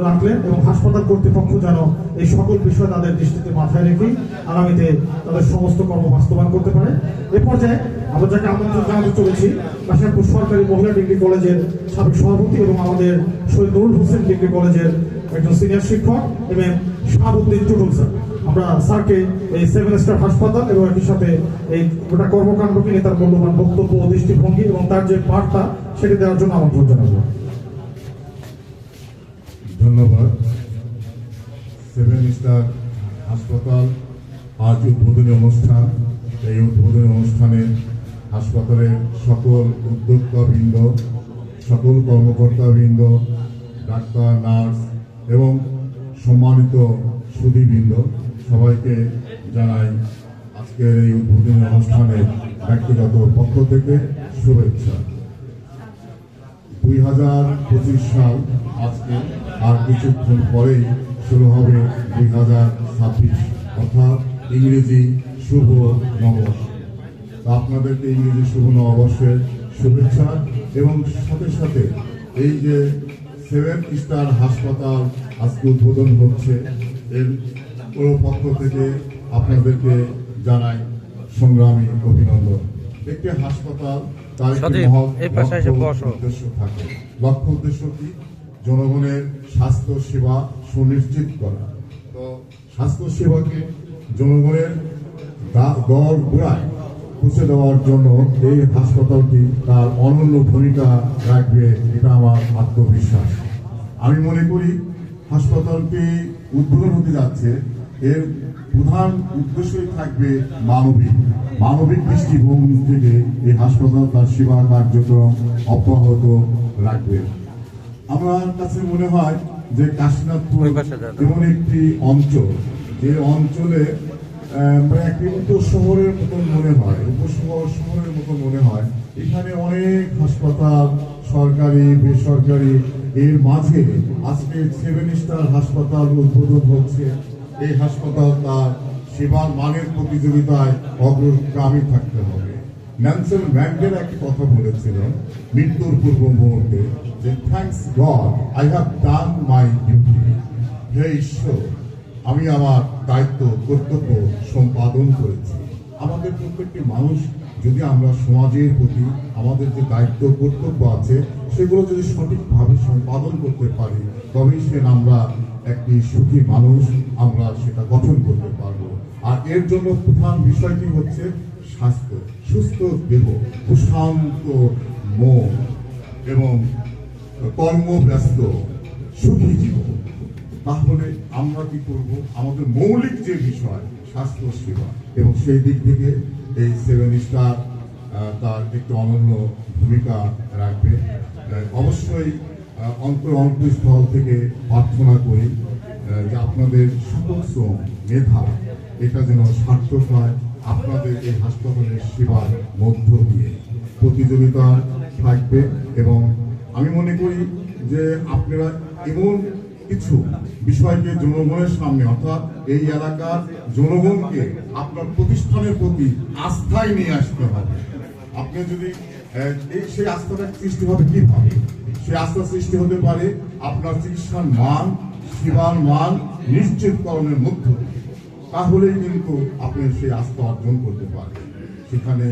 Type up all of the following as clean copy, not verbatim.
রাখলেন এবং হাসপাতাল কর্তৃপক্ষ যেন এই সকল বিষয় তাদের দৃষ্টিতে মাথায় রেখেই আগামীতে তাদের সমস্ত কর্ম বাস্তবায়ন করতে পারে। এ পর্যায়ে আমরা যাকে আমন্ত্রণ জানাতে চলেছি কাশিমপুর সরকারি মহিলা ডিগ্রি কলেজের সাবেক সভাপতি এবং আমাদের শহীদ নুরুল হোসেন ডিগ্রি কলেজের একজন সিনিয়র শিক্ষক এবং শাহাবুদ্দিন টুটুল স্যার। আমরা স্যারকে এই 7 স্টার হাসপাতাল এবং একই সাথে এই গোটা কর্মকাণ্ডকে নিয়ে তার মূল্যবান বক্তব্য ও দৃষ্টিভঙ্গি এবং তার যে বার্তা সেটি দেওয়ার জন্য আমন্ত্রণ জানাবো। ধন্যবাদ। 7 স্টার হাসপাতাল আজ উদ্বোধনী অনুষ্ঠান। এই উদ্বোধনী অনুষ্ঠানে হাসপাতালের সকল উদ্যোক্তাবৃন্দ, সকল কর্মকর্তাবৃন্দ, ডাক্তার, নার্স এবং সম্মানিত সুধীবৃন্দ সবাইকে জানাই আজকের এই উদ্বোধনী অনুষ্ঠানে ব্যক্তিগত পক্ষ থেকে শুভেচ্ছা। 2025 সাল আজকে আর কিছুক্ষণ পরেই শুরু হবে 2026 অর্থাৎ ইংরেজি শুভ নববর্ষ। আপনাদেরকে ইংরেজি শুভ নববর্ষের শুভেচ্ছা এবং সাথে সাথে এই যে 7 স্টার হাসপাতাল আজকে উদ্বোধন হচ্ছে এর পুরো পক্ষ থেকে আপনাদেরকে জানাই সংগ্রামী অভিনন্দন। একটি হাসপাতাল তার একটি মহৎ উদ্দেশ্য থাকে। লক্ষ্য উদ্দেশ্য কি? জনগণের স্বাস্থ্য সেবা সুনিশ্চিত করা। তো স্বাস্থ্য সেবাকে জনগণের দর গোড়ায় পৌঁছে দেওয়ার জন্য এই হাসপাতালটি তার অনন্য ভূমিকা রাখবে, এটা আমার আত্মবিশ্বাস। আমি মনে করি হাসপাতালটি উদ্বোধন হতে যাচ্ছে, এর প্রধান উদ্দেশ্যই থাকবে মানবিক দৃষ্টিভঙ্গি থেকে এই হাসপাতাল তার সেবা কার্যক্রম অব্যাহত রাখবে। আমার কাছে মনে হয় যে কাশীনাথপুর এমন একটি অঞ্চল, যে অঞ্চলে একটি উপশহরের মতন মনে হয়, শহরের মতো মনে হয়। এখানে অনেক হাসপাতাল, সরকারি বেসরকারি, এর মাঝে আজকে 7 স্টার হাসপাতাল উদ্বোধন হচ্ছে। এই হাসপাতাল তার সেবার মানের প্রতিযোগিতায় অগ্রগামী থাকতে হবে। নেলসন ম্যান্ডেলা একটি কথা বলেছিলেন মৃত্যুর পূর্ব মুহূর্তে, যে thanks God I have done my duty. হে ঈশ্বর, আমি আমার দায়িত্ব কর্তব্য সম্পাদন করেছি। আমাদের প্রত্যেকটি মানুষ যদি আমরা সমাজের প্রতি আমাদের যে দায়িত্ব কর্তব্য আছে সেগুলো যদি সঠিকভাবে সম্পাদন করতে পারি, তবেই সে আমরা একটি সুখী মানুষ আমরা সেটা গঠন করতে পারবো। আর এর জন্য প্রধান বিষয়টি হচ্ছে স্বাস্থ্য, সুস্থ দেহ, প্রশান্ত মন এবং কর্মব্যস্ত সুখী জীবন। তাহলে আমরা কি করব? আমাদের মৌলিক যে বিষয় স্বাস্থ্য সেবা, এবং সেই দিক থেকে এই 7 স্টার তার একটি অনন্য ভূমিকা রাখবে। অবশ্যই অন্তঃস্থল থেকে প্রার্থনা করি যে আপনাদের সকল শ্রম মেধা এটা যেন সার্থক হয় আপনাদের এই হাসপাতালের সেবার মধ্য দিয়ে। প্রতিযোগিতা থাকবে এবং আমি মনে করি যে আপনারা এমন কিছু বিষয়কে জনগণের সামনে, অর্থাৎ এই এলাকার জনগণকে আপনার প্রতিষ্ঠানের প্রতি আস্থায় নিয়ে আসতে হবে। আপনি যদি সেই আস্থাটা সৃষ্টি হবে কিভাবে? সেই আস্থা সৃষ্টি হতে পারে আপনার চিকিৎসার মান, সেবার মান নিশ্চিতকরণের মধ্য দিয়ে। তাহলেই কিন্তু আপনি সেই আস্থা অর্জন করতে পারবেন। সেখানে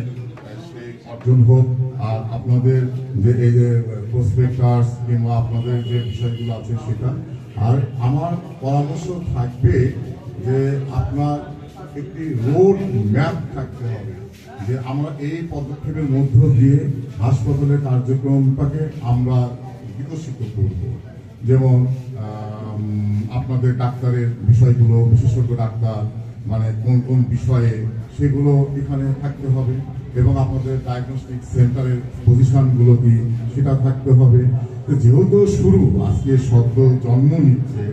সেই অর্জন হোক। আর আপনাদের যে এই যে প্রসপেক্টাস কিংবা আপনাদের যে বিষয়গুলো আছে সেটা। আর আমার পরামর্শ থাকবে যে আপনার একটি রোড ম্যাপ থাকতে হবে, যে আমরা এই পদক্ষেপের মধ্য দিয়ে হাসপাতালের কার্যক্রমটাকে আমরা বিকশিত করব। যেমন আপনাদের ডাক্তারের বিষয়গুলো, বিশেষজ্ঞ ডাক্তার মানে কোন কোন বিষয়ে, সেগুলো এখানে থাকতে হবে এবং আপনাদের ডায়াগনস্টিক সেন্টারের পজিশনগুলো কি সেটা থাকতে হবে। তো যেহেতু শুরু আজকে সদ্য জন্ম নিচ্ছে,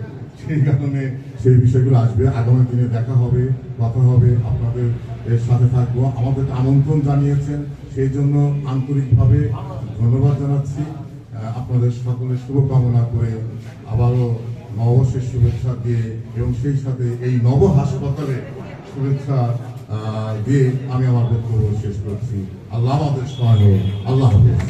সেই কারণে সেই বিষয়গুলো আসবে। আগামী দিনে দেখা হবে, কথা হবে, আপনাদের এর সাথে থাকবো। আমাদের আমন্ত্রণ জানিয়েছেন, সেই জন্য আন্তরিকভাবে ধন্যবাদ জানাচ্ছি। আপনাদের সকলের শুভকামনা করে আবারও নববর্ষের শুভেচ্ছা দিয়ে এবং সেই সাথে এই নব হাসপাতালে শুভেচ্ছা দিয়ে আমি আমার বক্তব্য শেষ করছি। আল্লাহ আমাদের সহায় হোক। আল্লাহ হাফেজ।